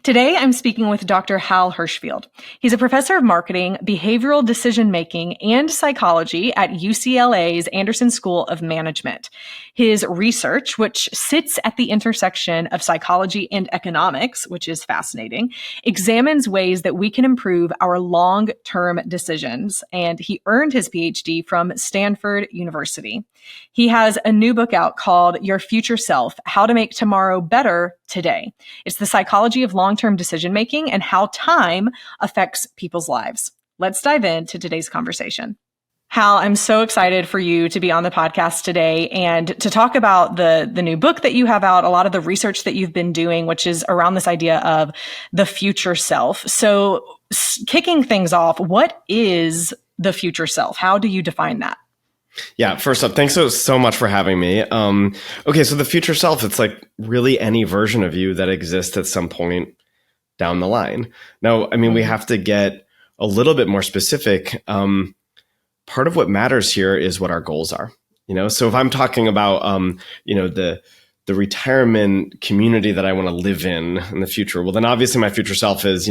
Today, I'm speaking with Dr. Hal Hershfield. He's a professor of marketing, behavioral decision-making, and psychology at UCLA's Anderson School of Management. His research, which sits at the intersection of psychology and economics, which is fascinating, examines ways that we can improve our long-term decisions. And he earned his PhD from Stanford University. He has a new book out called Your Future Self: How to Make Tomorrow Better Today. It's the psychology of long-term decision-making and how time affects people's lives. Let's dive into today's conversation. Hal, I'm so excited for you to be on the podcast today and to talk about the new book that you have out, a lot of the research that you've been doing, which is around this idea of the future self. So kicking things off, what is the future self? How do you define that? Yeah, first up, thanks so much for having me. Okay, so the future self, it's like really any version of you that exists at some point down the line. Now, I mean, we have to get a little bit more specific. Part of what matters here is what our goals are. So if I'm talking about, the retirement community that I want to live in the future, well, then obviously my future self is,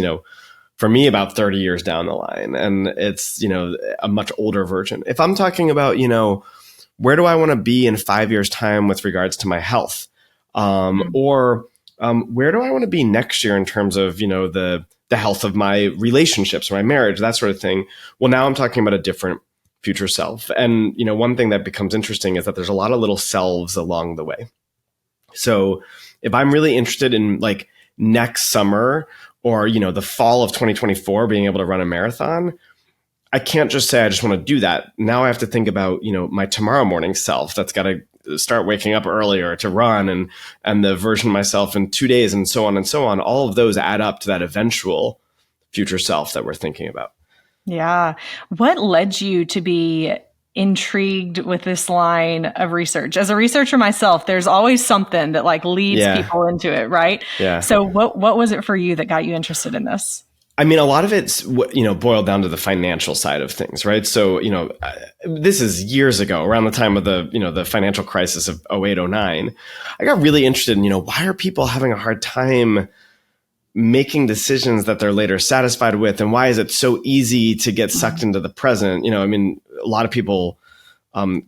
for me, about 30 years down the line. And it's, a much older version. If I'm talking about, where do I want to be in 5 years' time with regards to my health? Or where do I want to be next year in terms of, the health of my relationships, my marriage, that sort of thing? Well, now I'm talking about a different future self. And, one thing that becomes interesting is that there's a lot of little selves along the way. So if I'm really interested in like next summer or, the fall of 2024, being able to run a marathon, I can't just say, I just want to do that. Now I have to think about, my tomorrow morning self that's got to start waking up earlier to run and the version of myself in 2 days and so on and so on. All of those add up to that eventual future self that we're thinking about. Yeah. What led you to be intrigued with this line of research? As a researcher myself, there's always something that like leads people into it, right? Yeah. So what was it for you that got you interested in this? I mean, a lot of it's, boiled down to the financial side of things, right? So, this is years ago, around the time of the financial crisis of 08, 09. I got really interested in, why are people having a hard time making decisions that they're later satisfied with? And why is it so easy to get sucked into the present? A lot of people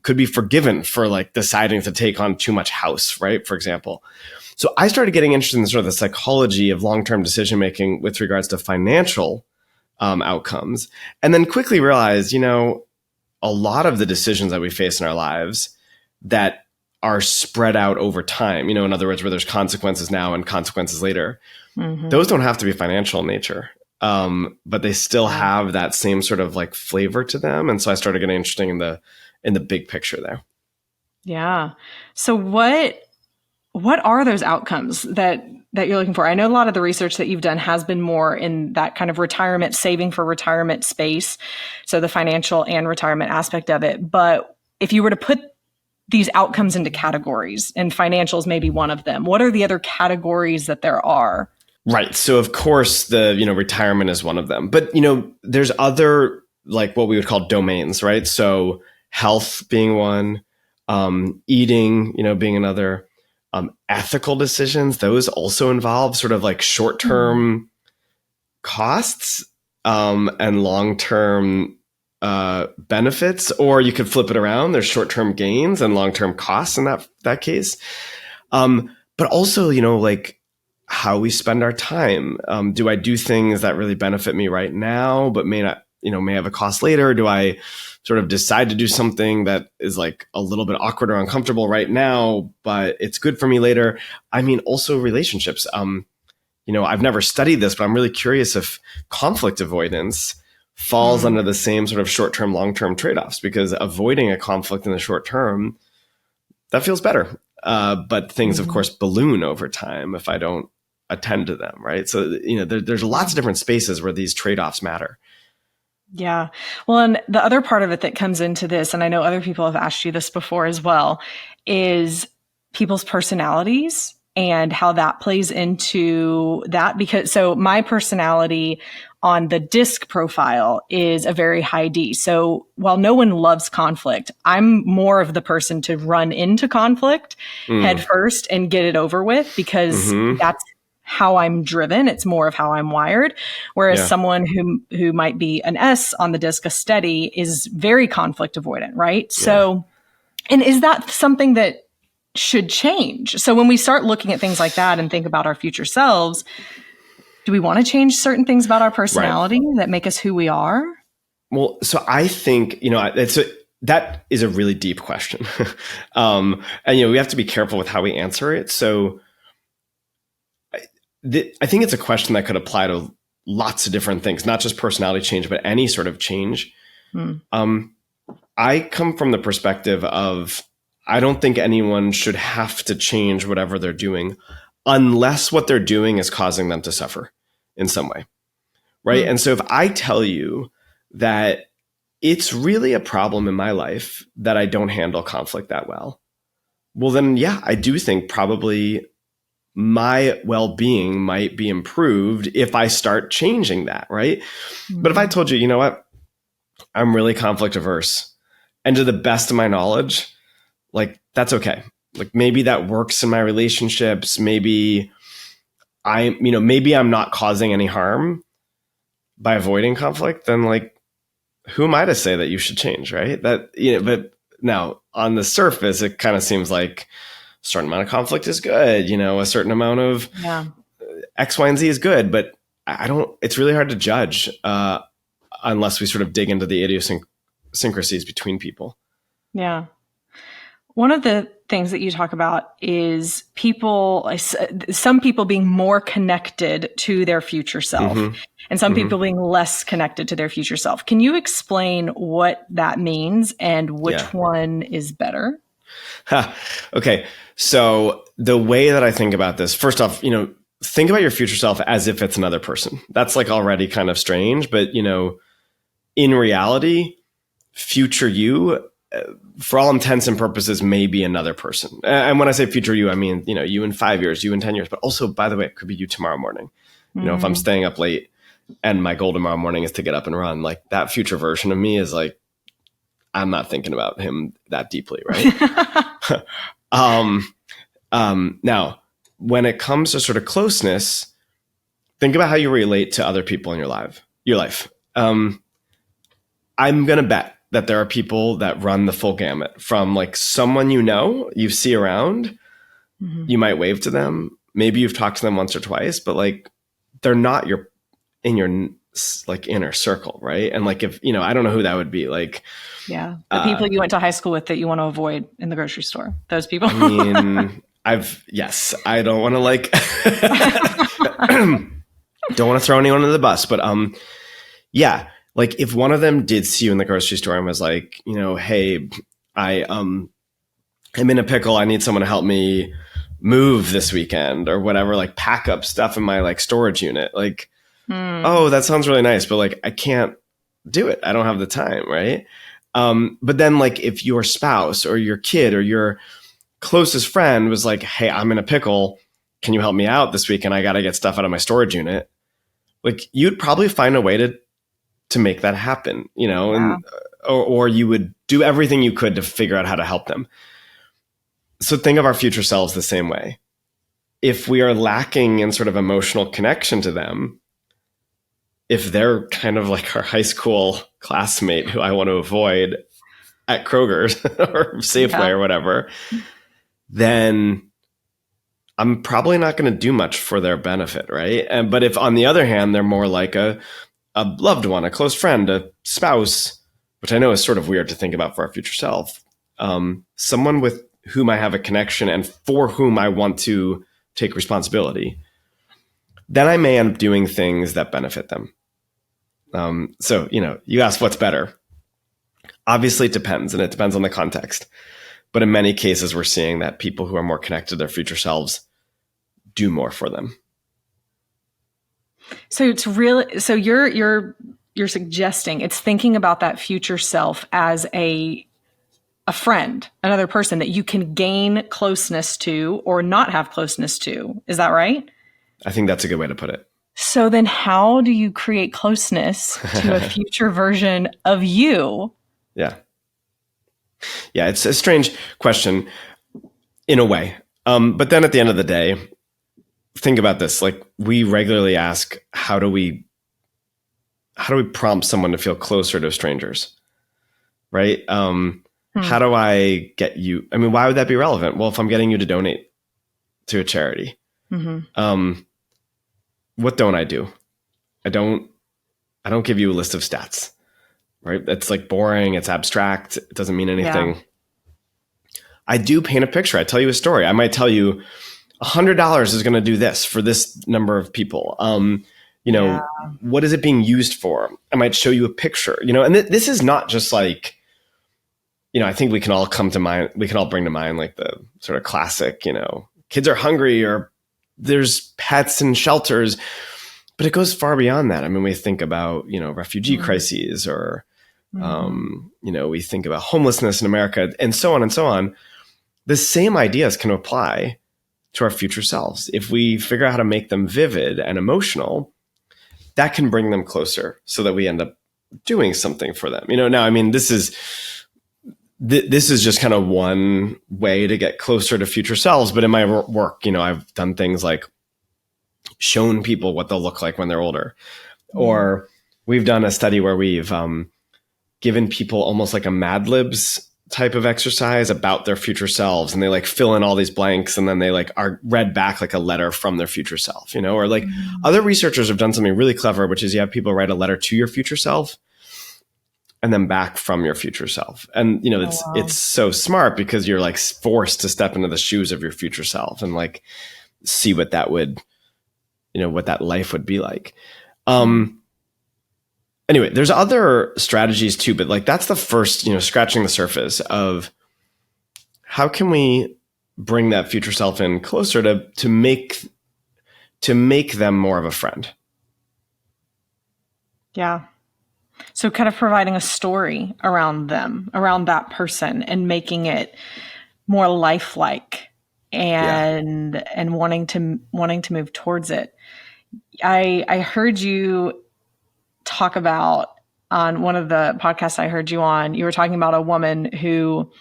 could be forgiven for like deciding to take on too much house, right? For example. So I started getting interested in sort of the psychology of long-term decision-making with regards to financial outcomes. And then quickly realized, a lot of the decisions that we face in our lives that are spread out over time, in other words, where there's consequences now and consequences later, those don't have to be financial in nature. But they still have that same sort of like flavor to them. And so I started getting interested in the big picture there. Yeah. So what are those outcomes that you're looking for? I know a lot of the research that you've done has been more in that kind of retirement, saving for retirement space. So the financial and retirement aspect of it. But if you were to put these outcomes into categories, and financials may be one of them, what are the other categories that there are? Right. So of course the, retirement is one of them, but, there's other like what we would call domains, right? So health being one, eating, being another, ethical decisions. Those also involve sort of like short-term costs, and long-term, benefits, or you could flip it around. There's short-term gains and long-term costs in that case. But also, like, how we spend our time. Do I do things that really benefit me right now, but may not, may have a cost later? Do I sort of decide to do something that is like a little bit awkward or uncomfortable right now, but it's good for me later? I mean, also relationships. I've never studied this, but I'm really curious if conflict avoidance falls under the same sort of short-term, long-term trade-offs, because avoiding a conflict in the short term, that feels better. But things, of course, balloon over time if I don't attend to them, right? So, there's lots of different spaces where these trade-offs matter. Yeah. Well, and the other part of it that comes into this, and I know other people have asked you this before as well, is people's personalities and how that plays into that. Because so my personality on the DISC profile is a very high D. So while no one loves conflict, I'm more of the person to run into conflict head first and get it over with, because that's how I'm driven. It's more of how I'm wired. Whereas someone who might be an S on the disc, a steady, is very conflict avoidant, right? So, and is that something that should change? So when we start looking at things like that and think about our future selves, do we want to change certain things about our personality that make us who we are? Well, so I think, that is a really deep question. And, we have to be careful with how we answer it. So I think it's a question that could apply to lots of different things, not just personality change, but any sort of change. I come from the perspective of, I don't think anyone should have to change whatever they're doing unless what they're doing is causing them to suffer in some way. Right. And so if I tell you that it's really a problem in my life that I don't handle conflict that well, well, then, I do think probably my well-being might be improved if I start changing that. Right. But if I told you, you know what, I'm really conflict averse, and to the best of my knowledge, like, that's okay. Like, maybe that works in my relationships. Maybe maybe I'm not causing any harm by avoiding conflict, then, like, who am I to say that you should change, right? That, but now on the surface, it kind of seems like a certain amount of conflict is good, a certain amount of X, Y, and Z is good, but it's really hard to judge unless we sort of dig into the idiosyncrasies between people. Yeah. One of the things that you talk about is some people being more connected to their future self, and some people being less connected to their future self. Can you explain what that means and which one is better? Okay. So the way that I think about this, first off, think about your future self as if it's another person. That's like already kind of strange, but in reality, future you, for all intents and purposes, may be another person. And when I say future you, I mean, you in 5 years, you in 10 years, but also, by the way, it could be you tomorrow morning. If I'm staying up late and my goal tomorrow morning is to get up and run, like, that future version of me is like, I'm not thinking about him that deeply. Right. Now, when it comes to sort of closeness, think about how you relate to other people in your life. I'm going to bet that there are people that run the full gamut from, like, someone you see around, you might wave to them. Maybe you've talked to them once or twice, but, like, they're not in your like inner circle, right? And, like, if I don't know who that would be. Like, the people you went to high school with that you want to avoid in the grocery store. Those people. I mean, I don't want to don't want to throw anyone under the bus, but like, if one of them did see you in the grocery store and was like, hey, I'm in a pickle, I need someone to help me move this weekend or whatever, like, pack up stuff in my, like, storage unit, like, oh, that sounds really nice, but, like, I can't do it. I don't have the time. Right. But then, like, if your spouse or your kid or your closest friend was like, hey, I'm in a pickle, can you help me out this weekend? I got to get stuff out of my storage unit. Like, you'd probably find a way to make that happen, and or you would do everything you could to figure out how to help them. So think of our future selves the same way. If we are lacking in sort of emotional connection to them, if they're kind of like our high school classmate who I want to avoid at Kroger's or Safeway or whatever, then I'm probably not going to do much for their benefit, right? But if, on the other hand, they're more like a loved one, a close friend, a spouse, which I know is sort of weird to think about for our future self, someone with whom I have a connection and for whom I want to take responsibility, then I may end up doing things that benefit them. So, you asked what's better. Obviously, it depends, and it depends on the context. But in many cases, we're seeing that people who are more connected to their future selves do more for them. So it's really, so you're suggesting it's thinking about that future self as a friend, another person that you can gain closeness to or not have closeness to. Is that right? I think that's a good way to put it. So then how do you create closeness to a future version of you? Yeah. Yeah, it's a strange question in a way. But then at the end of the day, think about this. Like, we regularly ask, how do we prompt someone to feel closer to strangers? Right? How do I get you? I mean, why would that be relevant? Well, if I'm getting you to donate to a charity, what don't I do? I don't give you a list of stats, right? That's like boring. It's abstract. It doesn't mean anything. Yeah. I do paint a picture. I tell you a story. I might tell you $100 is going to do this for this number of people. What is it being used for? I might show you a picture, and this is not just like, I think we can all come to mind. We can all bring to mind like the sort of classic, kids are hungry or there's pets in shelters, but it goes far beyond that. I mean, we think about, refugee crises or, we think about homelessness in America and so on and so on. The same ideas can apply to our future selves. If we figure out how to make them vivid and emotional, that can bring them closer so that we end up doing something for them. Now, I mean, this is just kind of one way to get closer to future selves. But in my work, I've done things like shown people what they'll look like when they're older. Or we've done a study where we've given people almost like a Mad Libs type of exercise about their future selves, and they like fill in all these blanks, and then they like are read back like a letter from their future self, or like other researchers have done something really clever, which is you have people write a letter to your future self and then back from your future self. And, it's so smart because you're like forced to step into the shoes of your future self and like see what that would, what that life would be like. Anyway, there's other strategies too, but like that's the first, scratching the surface of how can we bring that future self in closer to make them more of a friend. Yeah. So kind of providing a story around them, around that person, and making it more lifelike and wanting to move towards it. I heard you talk about on one of the podcasts I heard you on, you were talking about a woman who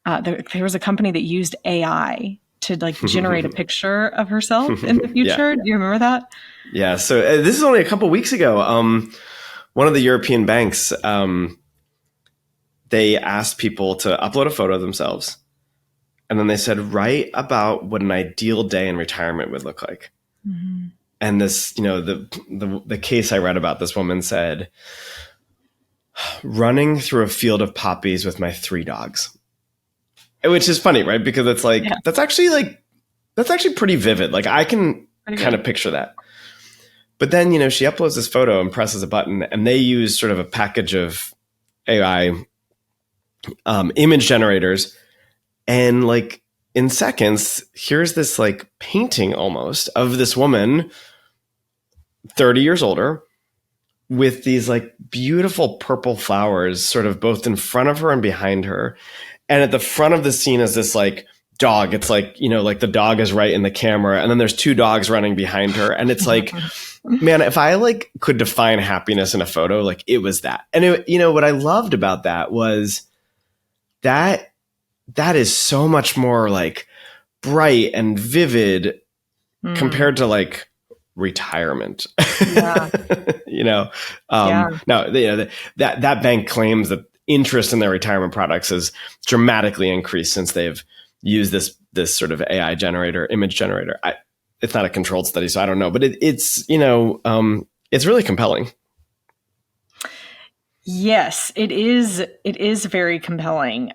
there was a company that used AI to like generate a picture of herself in the future. Do you remember that? Yeah. So this is only a couple weeks ago. One of the European banks, they asked people to upload a photo of themselves. And then they said, write about what an ideal day in retirement would look like. Mm-hmm. And this, the case I read about, this woman said, running through a field of poppies with my 3 dogs, which is funny, right? Because it's like, that's actually pretty vivid. Like I can kind of picture that. But then, she uploads this photo and presses a button, and they use sort of a package of AI image generators. And like in seconds, here's this like painting almost of this woman, 30 years older, with these like beautiful purple flowers sort of both in front of her and behind her. And at the front of the scene is this like dog. It's like, like the dog is right in the camera, and then there's 2 dogs running behind her. And it's like, man, if I like could define happiness in a photo, like it was that. And what I loved about that was that is so much more like bright and vivid compared to like retirement. Yeah. Now, that bank claims that interest in their retirement products has dramatically increased since they've used this sort of AI image generator. It's not a controlled study, so I don't know, but it's really compelling. Yes, it is. It is very compelling.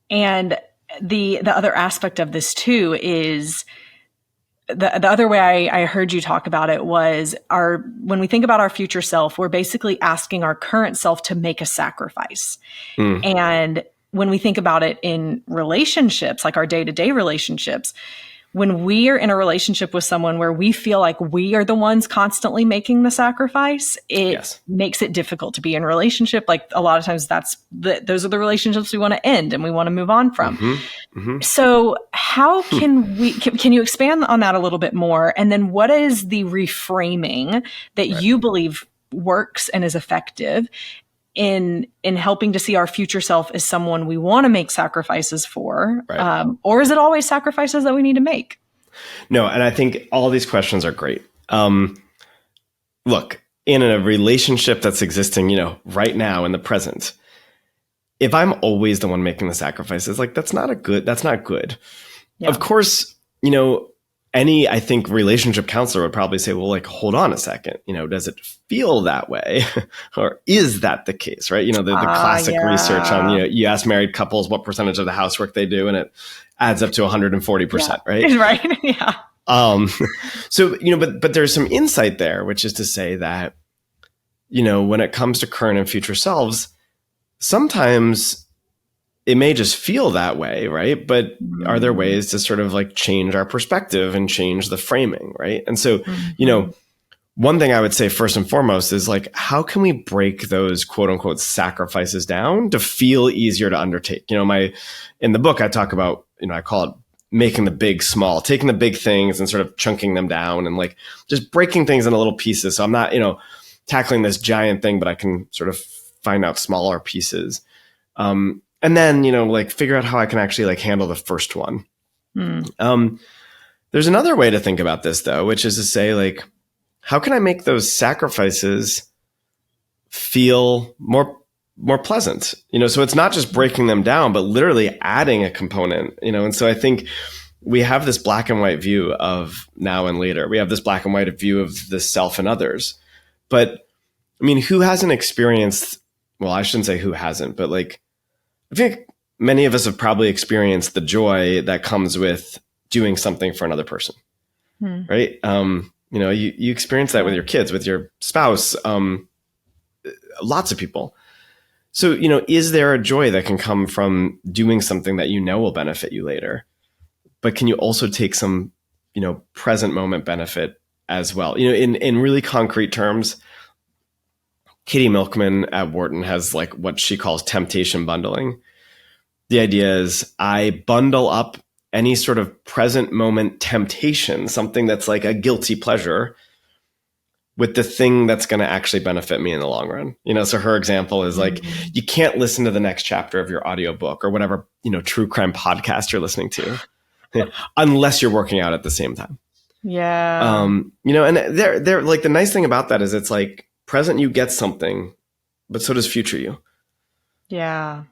And the other aspect of this too is the other way I heard you talk about it was when we think about our future self, we're basically asking our current self to make a sacrifice. And when we think about it in relationships, like our day-to-day relationships, when we are in a relationship with someone where we feel like we are the ones constantly making the sacrifice, it makes it difficult to be in a relationship. Like a lot of times those are the relationships we want to end and we want to move on from. Mm-hmm. Mm-hmm. So how can can you expand on that a little bit more? And then what is the reframing that you believe works and is effective in helping to see our future self as someone we want to make sacrifices for? Or is it always sacrifices that we need to make? No, and I think all these questions are great. Look, in a relationship that's existing, right now in the present, if I'm always the one making the sacrifices, like that's not good. Yeah. Of course, I think relationship counselor would probably say, well, like, hold on a second, does it feel that way? Or is that the case, right? The classic research on, you ask married couples what percentage of the housework they do, and it adds up to 140%, right? Right. Yeah. So, but there's some insight there, which is to say that, when it comes to current and future selves, sometimes it may just feel that way, right? But are there ways to sort of like change our perspective and change the framing, right? And so, one thing I would say first and foremost is like, how can we break those quote unquote sacrifices down to feel easier to undertake? In the book, I talk about, I call it making the big small, taking the big things and sort of chunking them down and like just breaking things into little pieces. So I'm not, tackling this giant thing, but I can sort of find out smaller pieces. And then, like figure out how I can actually like handle the first one. There's another way to think about this though, which is to say like, how can I make those sacrifices feel more pleasant? So it's not just breaking them down, but literally adding a component, and so I think we have this black and white view of now and later. We have this black and white view of the self and others. But I mean, who hasn't experienced, well, I shouldn't say who hasn't, but like, I think many of us have probably experienced the joy that comes with doing something for another person, right? You experience that with your kids, with your spouse, lots of people. So, is there a joy that can come from doing something that will benefit you later? But can you also take some, present moment benefit as well? In really concrete terms, Katie Milkman at Wharton has like what she calls temptation bundling. The idea is I bundle up any sort of present moment temptation, something that's like a guilty pleasure, with the thing that's going to actually benefit me in the long run. So her example is like, you can't listen to the next chapter of your audiobook or whatever, true crime podcast you're listening to unless you're working out at the same time. Yeah. And they're like, the nice thing about that is it's like present you get something, but so does future you. Yeah.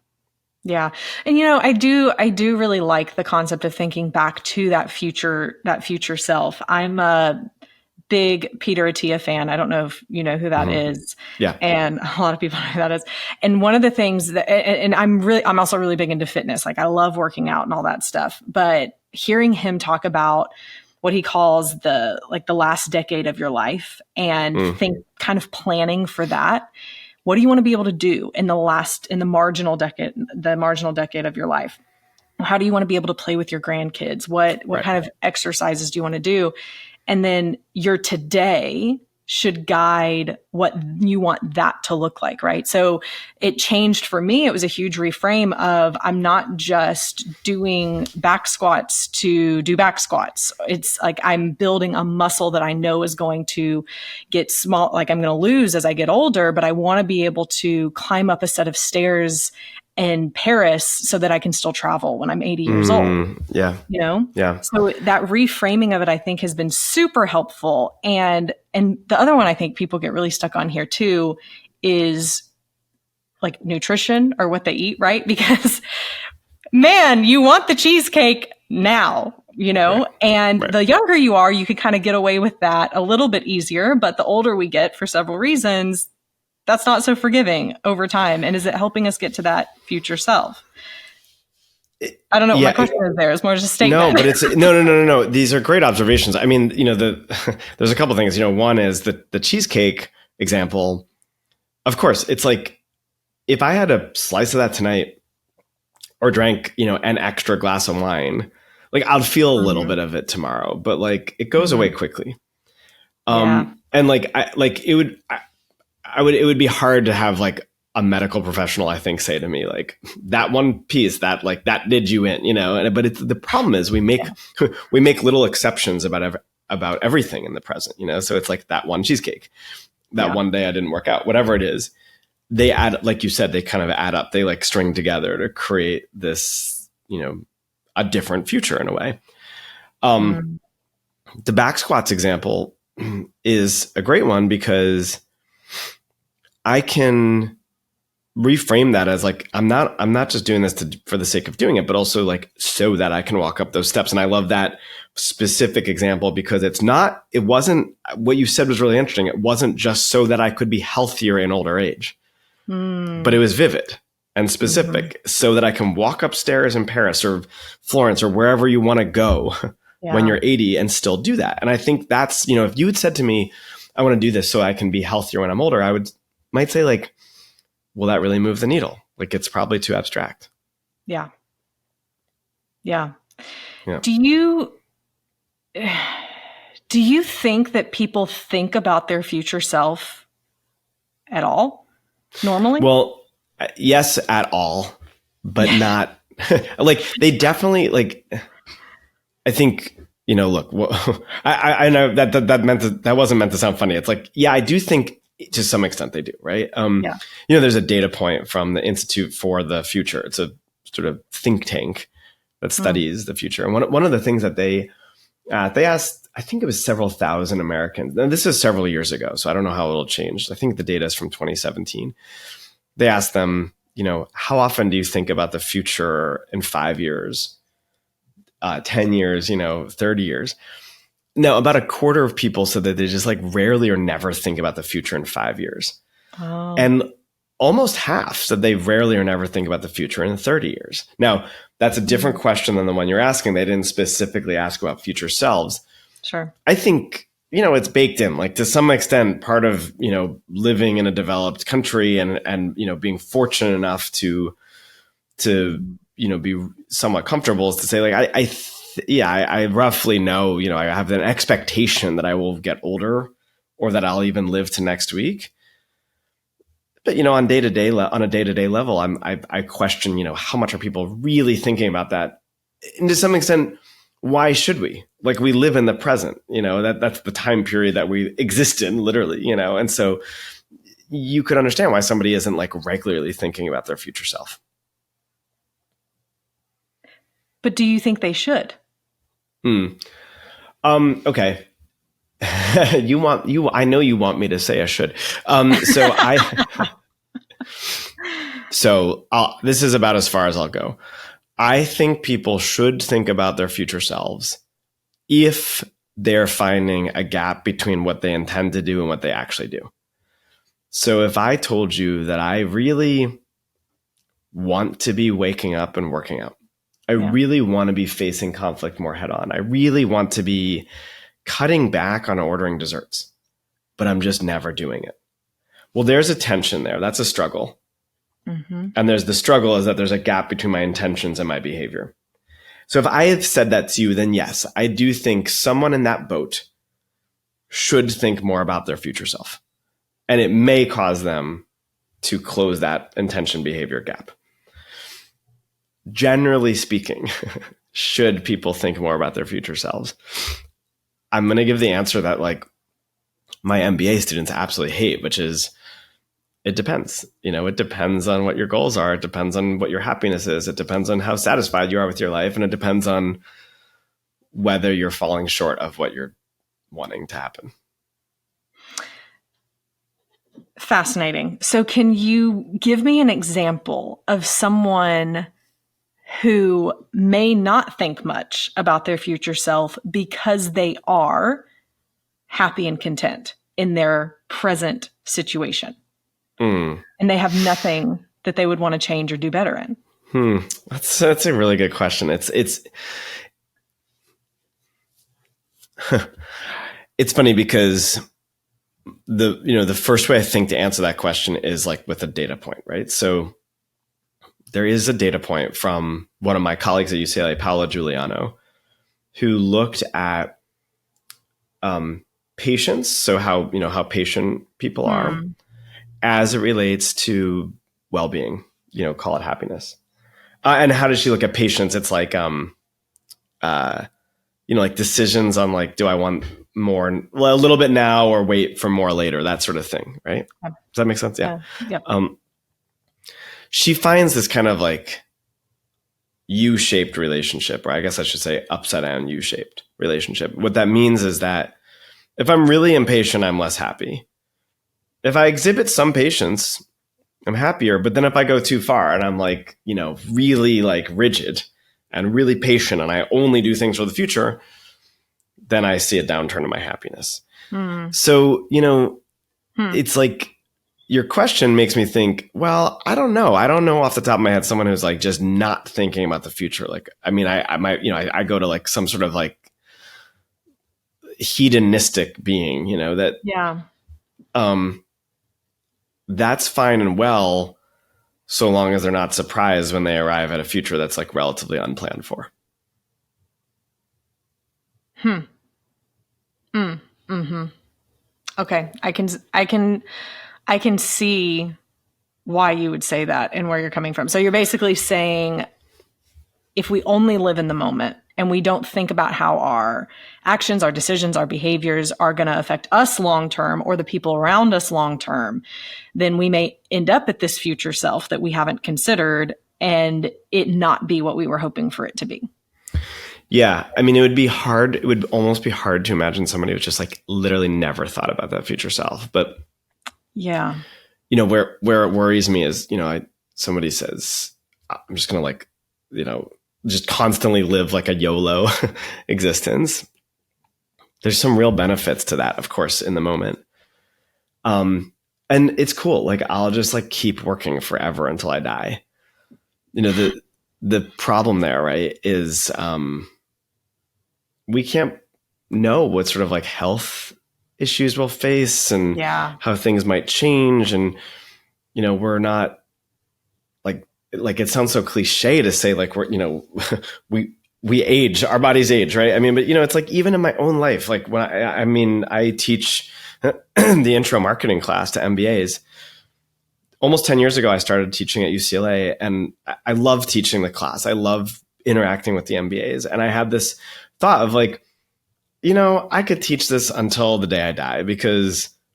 Yeah. And I do really like the concept of thinking back to that future self. I'm a big Peter Attia fan. I don't know if you know who that is. Yeah. And a lot of people know who that is. And one of the things that, and I'm also really big into fitness. Like I love working out and all that stuff, but hearing him talk about what he calls the last decade of your life and think kind of planning for that. What do you want to be able to do in the marginal decade of your life? How do you want to be able to play with your grandkids? What kind of exercises do you want to do? And then your today should guide what you want that to look like, right? So it changed for me. It was a huge reframe of I'm not just doing back squats to do back squats. It's like I'm building a muscle that I know is going to get small, like I'm going to lose as I get older, but I want to be able to climb up a set of stairs in Paris so that I can still travel when I'm 80 years old. Yeah. Yeah. So that reframing of it, I think, has been super helpful. And the other one I think people get really stuck on here too is like nutrition or what they eat, right? Because man, you want the cheesecake now, and the younger you are, you could kind of get away with that a little bit easier. But the older we get for several reasons, that's not so forgiving over time. And is it helping us get to that future self? I don't know what my question is there. It's more just a statement. No, but it's no. These are great observations. I mean, there's a couple things. One is the cheesecake example. Of course, it's like if I had a slice of that tonight or drank, an extra glass of wine, like I'll feel a little bit of it tomorrow, but like it goes away quickly. And like it would be hard to have like a medical professional, I think, say to me like that one piece that like that did you in, but the problem is we make little exceptions about everything in the present, so it's like that one cheesecake, that one day I didn't work out, whatever it is, they add, like you said, they kind of add up, they like string together to create this, a different future in a way. the back squats example is a great one because I can reframe that as like, I'm not just doing this for the sake of doing it, but also like so that I can walk up those steps. And I love that specific example because it wasn't what you said was really interesting. It wasn't just so that I could be healthier in older age, but it was vivid and specific so that I can walk upstairs in Paris or Florence or wherever you want to go when you're 80 and still do that. And I think that's, if you had said to me, I want to do this so I can be healthier when I'm older, might say like, will that really move the needle? Like it's probably too abstract. Yeah. Do you think that people think about their future self at all normally? Well, yes, at all, but not like they definitely like, I think, look, I know that wasn't meant to sound funny. It's like, yeah, I do think to some extent they do, right? There's a data point from the Institute for the Future. It's a sort of think tank that studies the future. And one of the things that they asked, I think it was several thousand Americans. Now, this is several years ago, so I don't know how it'll change. I think the data is from 2017. They asked them, how often do you think about the future in 5 years, 10 years, 30 years? No, about a quarter of people said that they just like rarely or never think about the future in 5 years. Oh. And almost half said they rarely or never think about the future in 30 years. Now, that's a different question than the one you're asking. They didn't specifically ask about future selves. Sure. I think, it's baked in, like to some extent, part of, living in a developed country and being fortunate enough to be somewhat comfortable is to say like, I roughly know, I have an expectation that I will get older or that I'll even live to next week. But, on a day-to-day level, I question, how much are people really thinking about that? And to some extent, why should we? Like we live in the present, that's the time period that we exist in literally, and so you could understand why somebody isn't like regularly thinking about their future self. But do you think they should? Okay. I know you want me to say I should. This is about as far as I'll go. I think people should think about their future selves if they're finding a gap between what they intend to do and what they actually do. So if I told you that I really want to be waking up and working out, I really want to be facing conflict more head on. I really want to be cutting back on ordering desserts, but I'm just never doing it. Well, there's a tension there. That's a struggle. Mm-hmm. And there's the struggle is that there's a gap between my intentions and my behavior. So if I have said that to you, then yes, I do think someone in that boat should think more about their future self. And it may cause them to close that intention behavior gap. Generally speaking, should people think more about their future selves? I'm going to give the answer that like my MBA students absolutely hate, which is it depends. It depends on what your goals are. It depends on what your happiness is. It depends on how satisfied you are with your life. And it depends on whether you're falling short of what you're wanting to happen. Fascinating. So can you give me an example of someone who may not think much about their future self because they are happy and content in their present situation? And they have nothing that they would want to change or do better in. That's a really good question. It's it's funny because the first way I think to answer that question is like with a data point, right? So there is a data point from one of my colleagues at UCLA, Paolo Giuliano, who looked at patients. So how patient people are as it relates to well-being, call it happiness. And how does she look at patients? It's like, like decisions on like, do I want more, a little bit now or wait for more later, that sort of thing. Right. Does that make sense? Yeah. Yep. She finds this kind of like U-shaped relationship, or I guess I should say upside down U-shaped relationship. What that means is that if I'm really impatient, I'm less happy. If I exhibit some patience, I'm happier. But then if I go too far and I'm like, really like rigid and really patient and I only do things for the future, then I see a downturn in my happiness. So, it's like your question makes me think, well, I don't know. I don't know off the top of my head someone who's like just not thinking about the future. Like, I mean, I might, I go to like some sort of like hedonistic being, that, that's fine and well, so long as they're not surprised when they arrive at a future that's like relatively unplanned for. Okay. I can see why you would say that and where you're coming from. So you're basically saying if we only live in the moment and we don't think about how our actions, our decisions, our behaviors are going to affect us long term or the people around us long term, then we may end up at this future self that we haven't considered and it not be what we were hoping for it to be. Yeah. I mean, it would be hard. It would almost be hard to imagine somebody who just like literally never thought about that future self. But yeah, where it worries me is, somebody says, I'm just going to like, just constantly live like a YOLO existence. There's some real benefits to that, of course, in the moment. And it's cool. Like I'll just like keep working forever until I die. The problem there, right, is we can't know what sort of like health issues we'll face and how things might change. And, we're not like it sounds so cliche to say like we're, we age, our bodies age, right? I mean, but it's like even in my own life, like when I teach the intro marketing class to MBAs. Almost 10 years ago, I started teaching at UCLA and I love teaching the class. I love interacting with the MBAs. And I had this thought of like, I could teach this until the day I die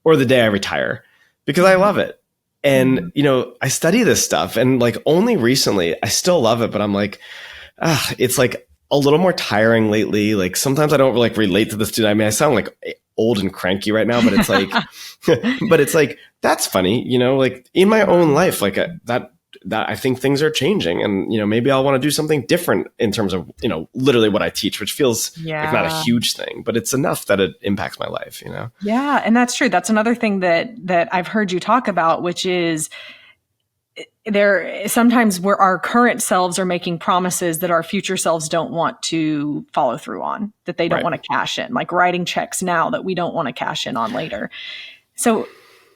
or the day I retire because I love it. And, I study this stuff and like only recently I still love it, but I'm like, it's like a little more tiring lately. Like sometimes I don't like relate to the student. I mean, I sound like old and cranky right now, but it's like, that's funny, like in my own life, like that I think things are changing and, maybe I'll want to do something different in terms of, literally what I teach, which feels like not a huge thing, but it's enough that it impacts my life, Yeah. And that's true. That's another thing that I've heard you talk about, which is there sometimes where our current selves are making promises that our future selves don't want to follow through on, that they don't want to cash in, like writing checks now that we don't want to cash in on later. So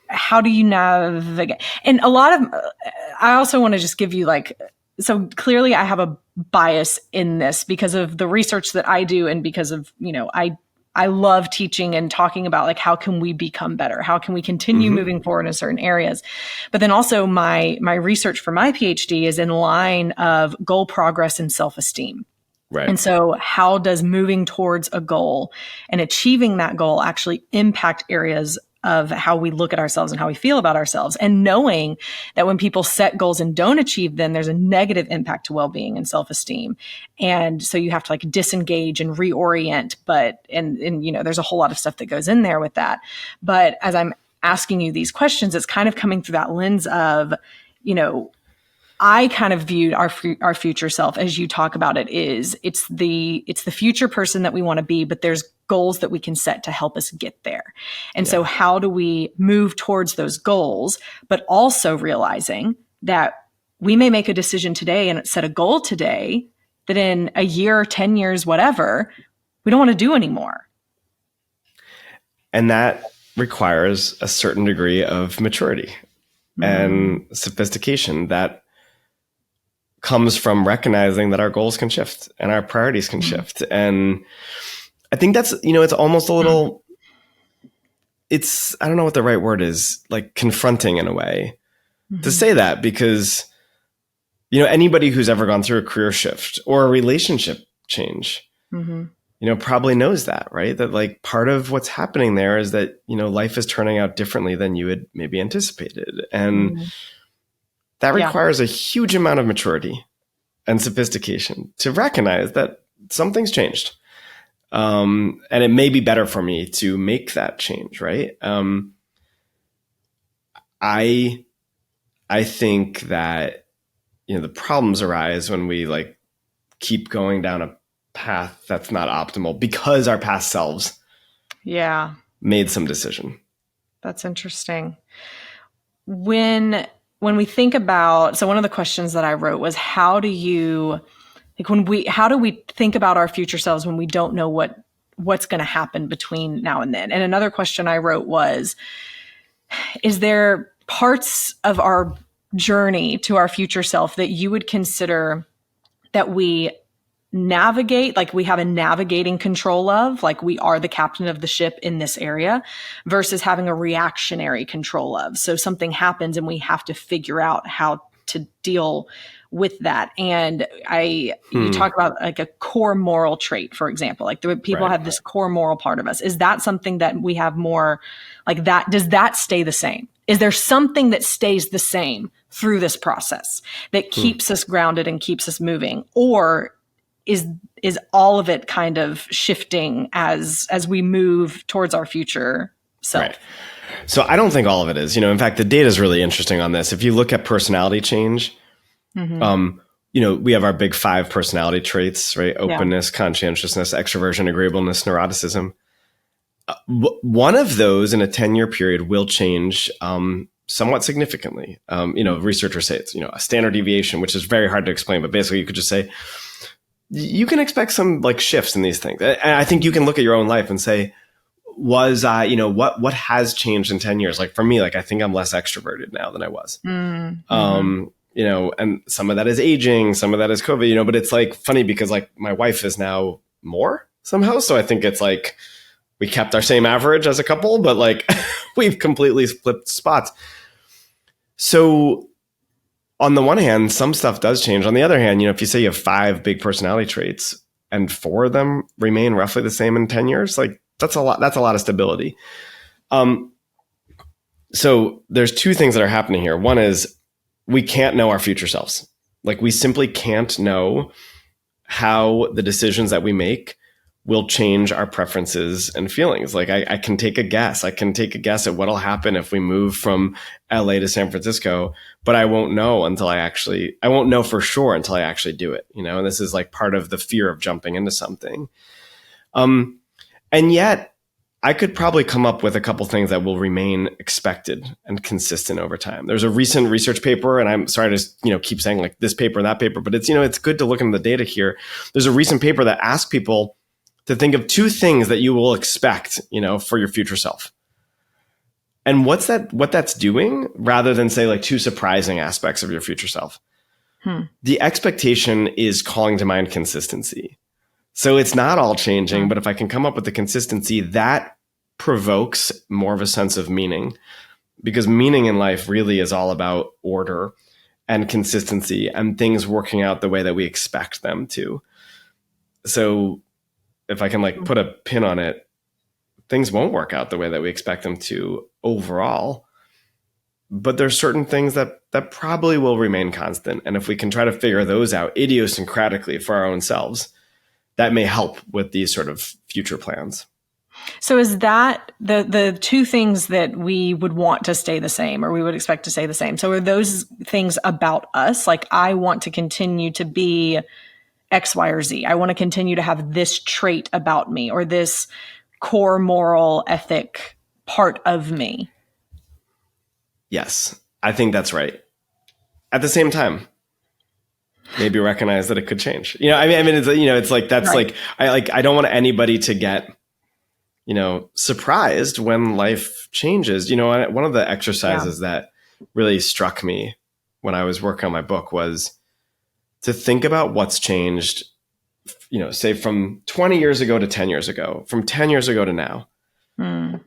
how do you navigate? And I also want to just give you so clearly I have a bias in this because of the research that I do and because of, I love teaching and talking about like, how can we become better? How can we continue moving forward in certain areas? But then also my research for my PhD is in line of goal progress and self-esteem. Right. And so how does moving towards a goal and achieving that goal actually impact areas of how we look at ourselves and how we feel about ourselves, and knowing that when people set goals and don't achieve them, there's a negative impact to well-being and self-esteem. And so you have to like disengage and reorient, and there's a whole lot of stuff that goes in there with that. But as I'm asking you these questions, it's kind of coming through that lens of, I kind of viewed our future self as you talk about it it's the future person that we want to be, but there's goals that we can set to help us get there. And so how do we move towards those goals, but also realizing that we may make a decision today and set a goal today that in a year, 10 years, whatever, we don't want to do anymore. And that requires a certain degree of maturity and sophistication that comes from recognizing that our goals can shift and our priorities can shift. And I think that's, it's almost a little, I don't know what the right word is, like confronting in a way to say that, because, anybody who's ever gone through a career shift or a relationship change, probably knows that, right? That like part of what's happening there is that, life is turning out differently than you had maybe anticipated. And that requires a huge amount of maturity and sophistication to recognize that something's changed. And it may be better for me to make that change, right? I think that, the problems arise when we like keep going down a path that's not optimal because our past selves made some decision. That's interesting. When we think about, so one of the questions that I wrote was, how do we think about our future selves when we don't know what's going to happen between now and then? And another question I wrote was, is there parts of our journey to our future self that you would consider that we navigate, like we have a navigating control of, like we are the captain of the ship in this area, versus having a reactionary control of? So something happens and we have to figure out how to deal with that. And you talk about like a core moral trait, for example, like the people have this core moral part of us. Is that something that we have more like that? Does that stay the same? Is there something that stays the same through this process that keeps us grounded and keeps us moving? Or is all of it kind of shifting as we move towards our future self? Right. So I don't think all of it is. In fact, the data is really interesting on this. If you look at personality change, we have our big 5 personality traits, right? Openness, conscientiousness, extroversion, agreeableness, neuroticism. One of those in a 10-year period will change somewhat significantly. Researchers say it's, a standard deviation, which is very hard to explain, but basically you could just say, you can expect some like shifts in these things. And I think you can look at your own life and say, was I, what has changed in 10 years? Like for me, like I think I'm less extroverted now than I was. And some of that is aging, some of that is COVID, but it's like funny because like my wife is now more somehow. So I think it's like we kept our same average as a couple, but like we've completely flipped spots. So on the one hand, some stuff does change. On the other hand, if you say you have 5 big personality traits and 4 of them remain roughly the same in 10 years, like that's a lot of stability. So there's 2 things that are happening here. One is we can't know our future selves. Like we simply can't know how the decisions that we make will change our preferences and feelings. Like I can take a guess. I can take a guess at what'll happen if we move from LA to San Francisco, but I won't know I won't know for sure until I actually do it, and this is like part of the fear of jumping into something. And yet I could probably come up with a couple things that will remain expected and consistent over time. There's a recent research paper, and I'm sorry to keep saying like this paper and that paper, but it's it's good to look into the data here. There's a recent paper that asked people to think of 2 things that you will expect, for your future self. And what that's doing, rather than say like 2 surprising aspects of your future self. The expectation is calling to mind consistency. So it's not all changing, but if I can come up with the consistency, that provokes more of a sense of meaning, because meaning in life really is all about order and consistency and things working out the way that we expect them to. So if I can like put a pin on it, things won't work out the way that we expect them to overall, but there's certain things that probably will remain constant. And if we can try to figure those out idiosyncratically for our own selves, that may help with these sort of future plans. So is that the 2 things that we would want to stay the same, or we would expect to stay the same? So are those things about us? Like I want to continue to be X, Y, or Z. I want to continue to have this trait about me, or this core moral ethic part of me. Yes, I think that's right. At the same time, maybe recognize that it could change. I mean, it's it's like that's right. I don't want anybody to get surprised when life changes. One of the exercises that really struck me when I was working on my book was to think about what's changed, say from 20 years ago to 10 years ago, from 10 years ago to now. In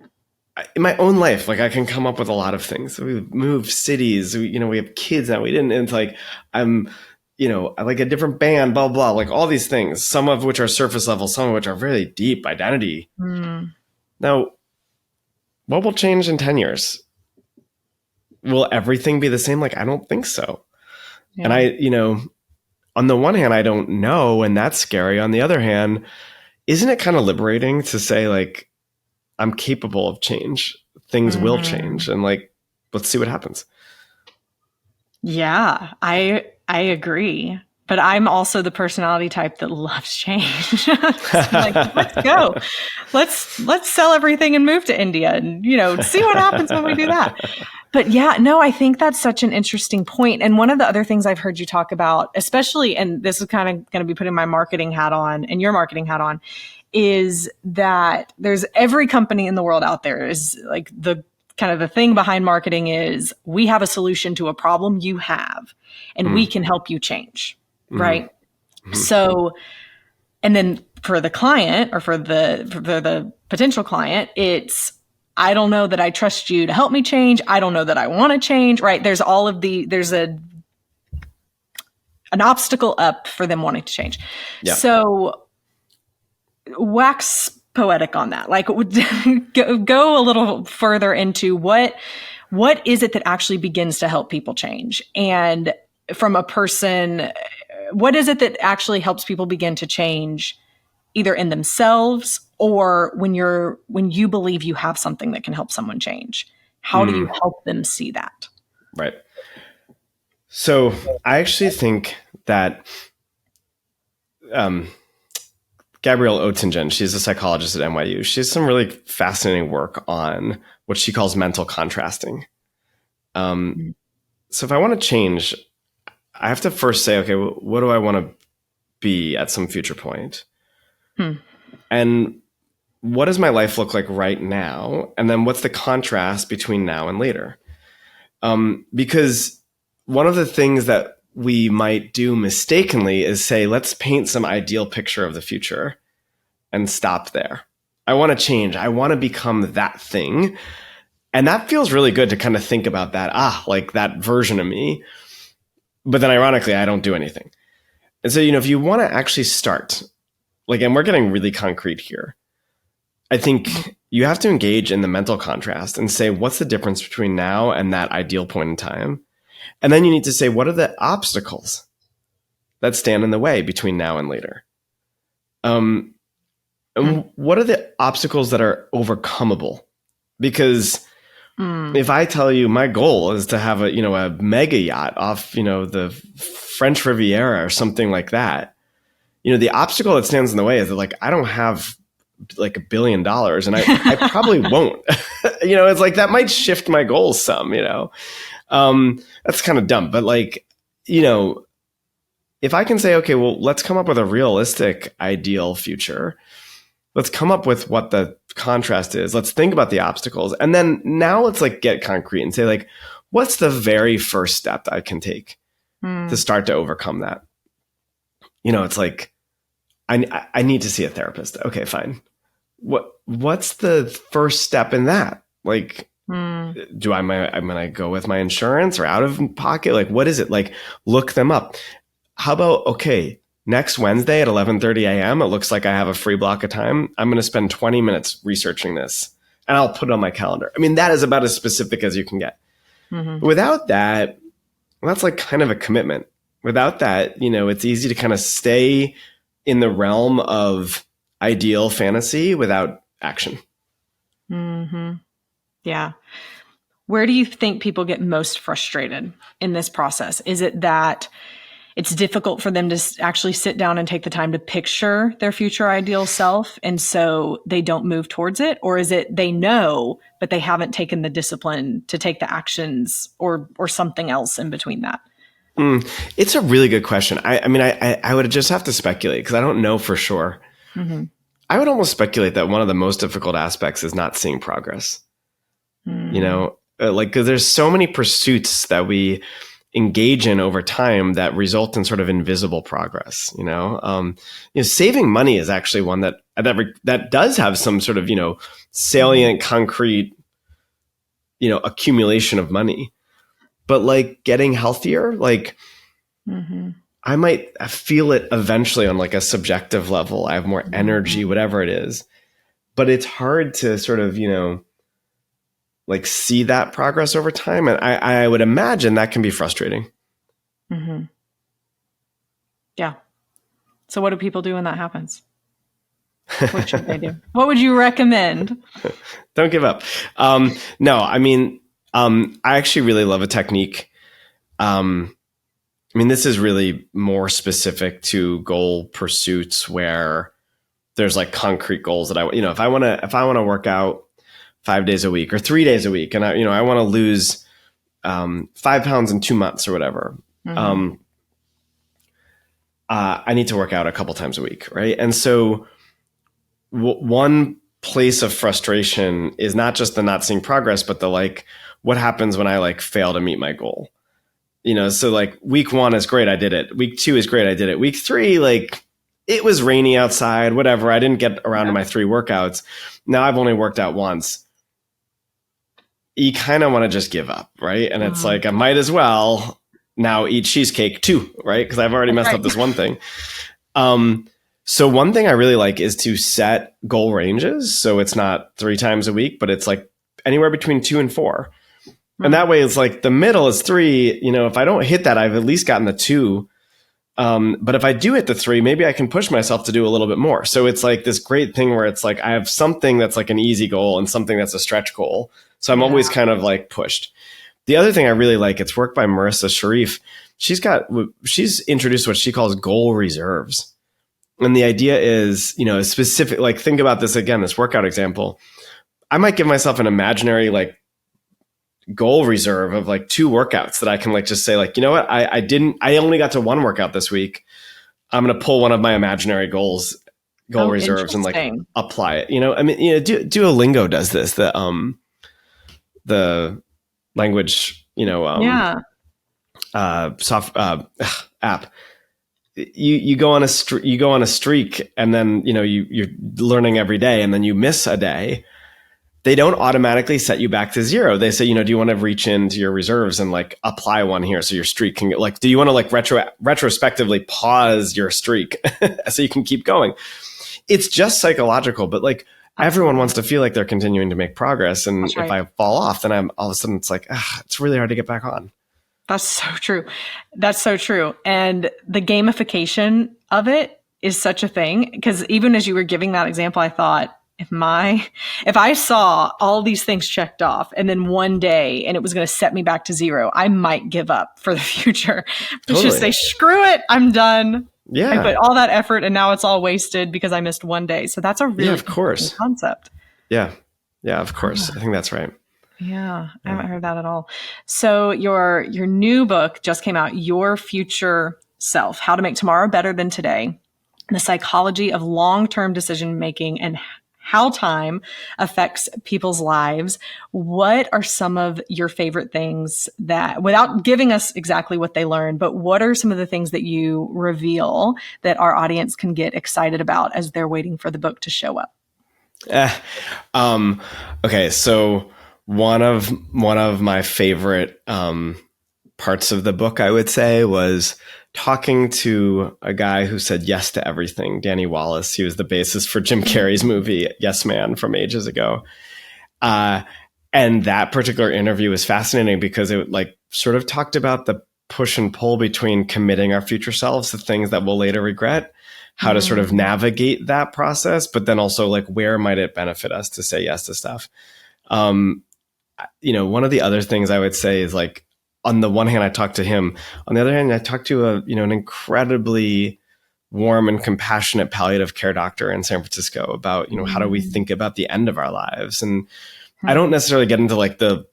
my own life, like I can come up with a lot of things. We've moved cities, we have kids now, we didn't. And it's like, I like a different band, blah, blah, like all these things, some of which are surface level, some of which are really deep identity. Now, what will change in 10 years? Will everything be the same? Like, I don't think so. And on the one hand, I don't know, and that's scary. On the other hand, isn't it kind of liberating to say like, I'm capable of change. Things will change, and like, let's see what happens. Yeah, I agree. But I'm also the personality type that loves change. So I'm like, let's go. Let's sell everything and move to India and, see what happens when we do that. But yeah, no, I think that's such an interesting point. And one of the other things I've heard you talk about, especially, and this is kind of going to be putting my marketing hat on and your marketing hat on, is that there's every company in the world out there is like the kind of the thing behind marketing is we have a solution to a problem you have and we can help you change. Right. So, and then for the client or for the potential client, it's, I don't know that I trust you to help me change. I don't know that I want to change. Right. There's an obstacle up for them wanting to change. Yeah. So wax poetic on that. Like go a little further into what is it that actually begins to help people change? And from a person, what is it that actually helps people begin to change either in themselves or when you believe you have something that can help someone change? How do you help them see that? Right. So I actually think that Gabrielle Oettingen, she's a psychologist at NYU. She has some really fascinating work on what she calls mental contrasting. So if I want to change, I have to first say, okay, what do I want to be at some future point? And what does my life look like right now? And then what's the contrast between now and later? Because one of the things that we might do mistakenly is say, let's paint some ideal picture of the future and stop there. I want to change. I want to become that thing. And that feels really good to kind of think about that, like that version of me. But then ironically, I don't do anything. And so, if you want to actually start, like, and we're getting really concrete here, I think you have to engage in the mental contrast and say, what's the difference between now and that ideal point in time? And then you need to say, what are the obstacles that stand in the way between now and later? And what are the obstacles that are overcomable? Because if I tell you my goal is to have a mega yacht off, the French Riviera or something like that, the obstacle that stands in the way is that, like, I don't have like $1 billion and I probably won't. It's like that might shift my goals some, that's kind of dumb. But like, if I can say, okay, well, let's come up with a realistic ideal future. Let's come up with what the contrast is. Let's think about the obstacles. And then now let's like get concrete and say, like, what's the very first step that I can take to start to overcome that? It's like, I need to see a therapist. Okay, fine. What's the first step in that? Like, I'm going to go with my insurance or out of pocket? Like, what is it? Like, look them up. How about, okay, next Wednesday at 11:30 a.m., it looks like I have a free block of time. I'm going to spend 20 minutes researching this and I'll put it on my calendar. I mean, that is about as specific as you can get. Without that, well, that's like kind of a commitment. Without that, it's easy to kind of stay in the realm of ideal fantasy without action. Yeah. Where do you think people get most frustrated in this process? Is it that it's difficult for them to actually sit down and take the time to picture their future ideal self, and so they don't move towards it? Or is it they know, but they haven't taken the discipline to take the actions or something else in between that? It's a really good question. I mean, I would just have to speculate because I don't know for sure. I would almost speculate that one of the most difficult aspects is not seeing progress. Because there's so many pursuits that we engage in over time that result in sort of invisible progress. Saving money is actually one that does have some sort of salient, concrete accumulation of money. But like getting healthier, like I might feel it eventually on like a subjective level. I have more energy, whatever it is. But it's hard to sort of, like see that progress over time. And I would imagine that can be frustrating. Yeah. So what do people do when that happens? What should they do? What would you recommend? Don't give up. No, I mean, I actually really love a technique. I mean, this is really more specific to goal pursuits where there's like concrete goals that if I want to work out 5 days a week or 3 days a week, and I want to lose 5 pounds in 2 months or whatever. Mm-hmm. I need to work out a couple times a week, right? And so one place of frustration is not just the not seeing progress, but the like, what happens when I like fail to meet my goal? So like week 1 is great, I did it. Week 2 is great, I did it. Week 3, like it was rainy outside, whatever. I didn't get around to my 3 workouts. Now I've only worked out once. You kind of want to just give up, right? And it's like, I might as well now eat cheesecake too, right? Because I've already messed up this one thing. So one thing I really like is to set goal ranges. So it's not 3 times a week, but it's like anywhere between 2 and 4. And that way it's like the middle is 3. If I don't hit that, I've at least gotten the 2. But if I do hit the 3, maybe I can push myself to do a little bit more. So it's like this great thing where it's like I have something that's like an easy goal and something that's a stretch goal. So I'm always kind of like pushed. The other thing I really like, it's work by Marissa Sharif. She's introduced what she calls goal reserves. And the idea is, specific, like think about this again, this workout example. I might give myself an imaginary like goal reserve of like 2 workouts that I can like just say like, you know what, I only got to 1 workout this week. I'm going to pull one of my imaginary goal reserves and like apply it. Duolingo does this. The language, soft app. You go on a streak, and then you're learning every day, and then you miss a day. They don't automatically set you back to 0. They say, do you want to reach into your reserves and like apply one here so your streak can get like, do you want to like retrospectively pause your streak so you can keep going? It's just psychological, but like everyone wants to feel like they're continuing to make progress. And if I fall off, then I'm all of a sudden it's like, it's really hard to get back on. That's so true. That's so true. And the gamification of it is such a thing, because even as you were giving that example, I thought, if I saw all these things checked off and then one day and it was going to set me back to 0, I might give up for the future. Totally. Just say, screw it, I'm done. Yeah. I put all that effort and now it's all wasted because I missed one day. So that's a really cool concept. Yeah. Yeah, of course. I think that's right. Yeah. I haven't heard that at all. So your new book just came out, Your Future Self, How to Make Tomorrow Better Than Today, the Psychology of Long-Term Decision Making and How Time Affects People's Lives. What are some of your favorite things that, without giving us exactly what they learned, but what are some of the things that you reveal that our audience can get excited about as they're waiting for the book to show up? Okay. So one of my favorite parts of the book, I would say, was talking to a guy who said yes to everything, Danny Wallace. He was the basis for Jim Carrey's movie Yes Man from ages ago. And that particular interview was fascinating because it like sort of talked about the push and pull between committing our future selves to things that we'll later regret, how to sort of navigate that process, but then also like where might it benefit us to say yes to stuff. One of the other things I would say is like, on the one hand, I talked to him. On the other hand, I talked to an incredibly warm and compassionate palliative care doctor in San Francisco about, how do we think about the end of our lives? And I don't necessarily get into like the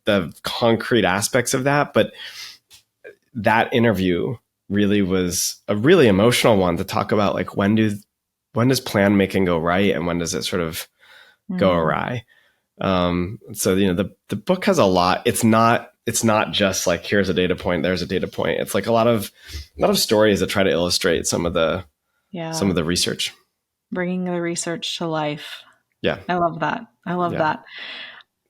concrete aspects of that, but that interview really was a really emotional one to talk about, like when does plan making go right and when does it sort of go awry? So the book has a lot. It's not just like here's a data point, there's a data point. It's like a lot of stories that try to illustrate some of the research, bringing the research to life. Yeah, I love that. That.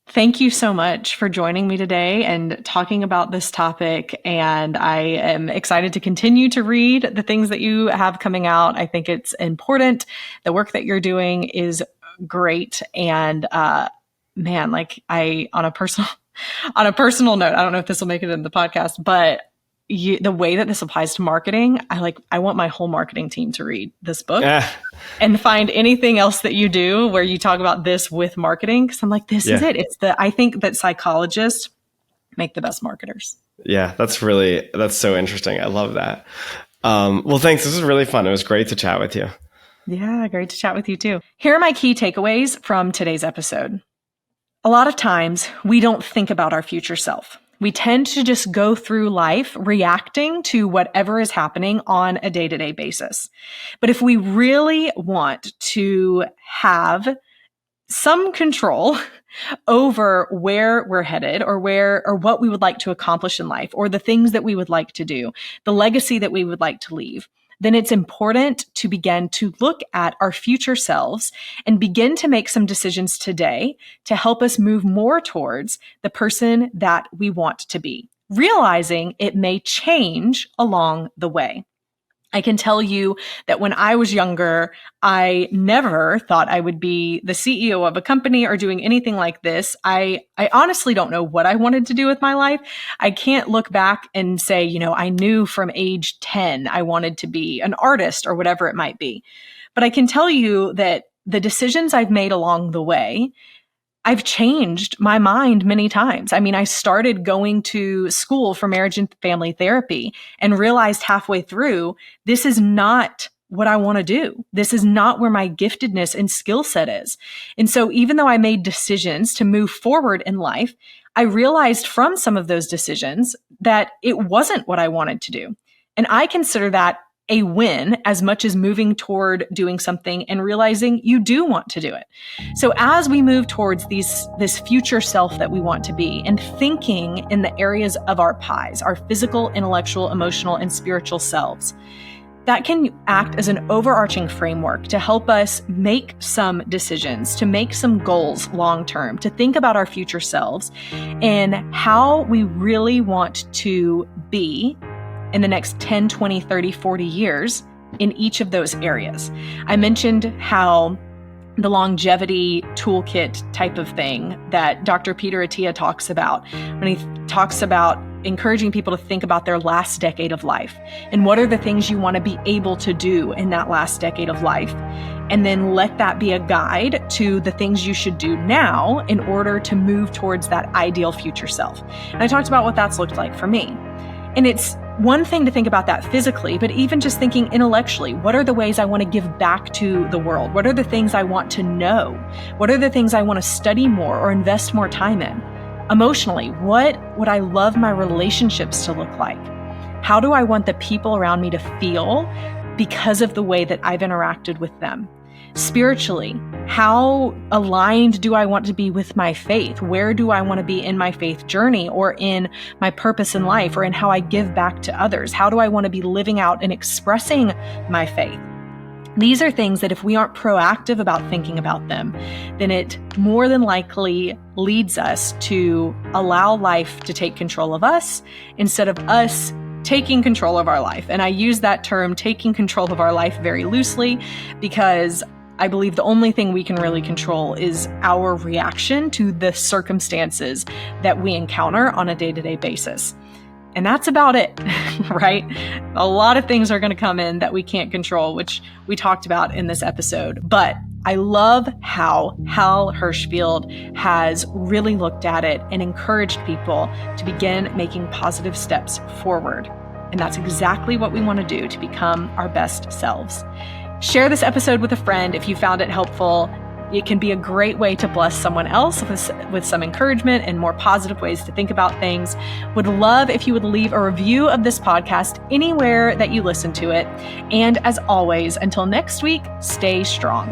Thank you so much for joining me today and talking about this topic. And I am excited to continue to read the things that you have coming out. I think it's important. The work that you're doing is great. And on a personal note, I don't know if this will make it in the podcast, but the way that this applies to marketing, I want my whole marketing team to read this book and find anything else that you do where you talk about this with marketing. Cause I'm like, this is it. I think that psychologists make the best marketers. Yeah, that's so interesting. I love that. Well, thanks. This was really fun. It was great to chat with you. Yeah, great to chat with you too. Here are my key takeaways from today's episode. A lot of times we don't think about our future self. We tend to just go through life reacting to whatever is happening on a day-to-day basis. But if we really want to have some control over where we're headed or what we would like to accomplish in life or the things that we would like to do, the legacy that we would like to leave, then it's important to begin to look at our future selves and begin to make some decisions today to help us move more towards the person that we want to be, realizing it may change along the way. I can tell you that when I was younger, I never thought I would be the CEO of a company or doing anything like this. I honestly don't know what I wanted to do with my life. I can't look back and say, I knew from age 10 I wanted to be an artist or whatever it might be. But I can tell you that the decisions I've made along the way, I've changed my mind many times. I mean, I started going to school for marriage and family therapy and realized halfway through, this is not what I want to do. This is not where my giftedness and skill set is. And so even though I made decisions to move forward in life, I realized from some of those decisions that it wasn't what I wanted to do. And I consider that a win as much as moving toward doing something and realizing you do want to do it. So as we move towards this future self that we want to be and thinking in the areas of our pies, our physical, intellectual, emotional, and spiritual selves, that can act as an overarching framework to help us make some decisions, to make some goals long-term, to think about our future selves and how we really want to be in the next 10, 20, 30, 40 years in each of those areas. I mentioned how the longevity toolkit type of thing that Dr. Peter Attia talks about when he talks about encouraging people to think about their last decade of life and what are the things you want to be able to do in that last decade of life. And then let that be a guide to the things you should do now in order to move towards that ideal future self. And I talked about what that's looked like for me. And it's one thing to think about that physically, but even just thinking intellectually, what are the ways I want to give back to the world? What are the things I want to know? What are the things I want to study more or invest more time in? Emotionally, what would I love my relationships to look like? How do I want the people around me to feel because of the way that I've interacted with them? Spiritually, how aligned do I want to be with my faith? Where do I want to be in my faith journey or in my purpose in life or in how I give back to others? How do I want to be living out and expressing my faith? These are things that if we aren't proactive about thinking about them, then it more than likely leads us to allow life to take control of us instead of us taking control of our life. And I use that term, taking control of our life, very loosely because I believe the only thing we can really control is our reaction to the circumstances that we encounter on a day-to-day basis. And that's about it, right? A lot of things are going to come in that we can't control, which we talked about in this episode. But I love how Hal Hershfield has really looked at it and encouraged people to begin making positive steps forward. And that's exactly what we want to do to become our best selves. Share this episode with a friend if you found it helpful. It can be a great way to bless someone else with some encouragement and more positive ways to think about things. Would love if you would leave a review of this podcast anywhere that you listen to it. And as always, until next week, stay strong.